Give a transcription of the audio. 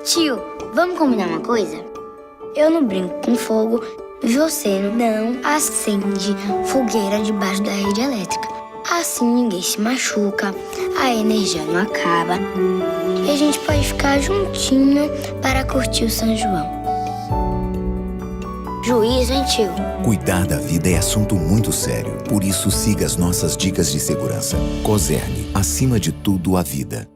Tio, vamos combinar uma coisa? Eu não brinco com fogo e você não acende fogueira debaixo da rede elétrica. Assim ninguém se machuca, a energia não acaba e a gente pode ficar juntinho para curtir o São João. Juízo, hein, tio? Cuidar da vida é assunto muito sério. Por isso, siga as nossas dicas de segurança. Coserne, acima de tudo, a vida.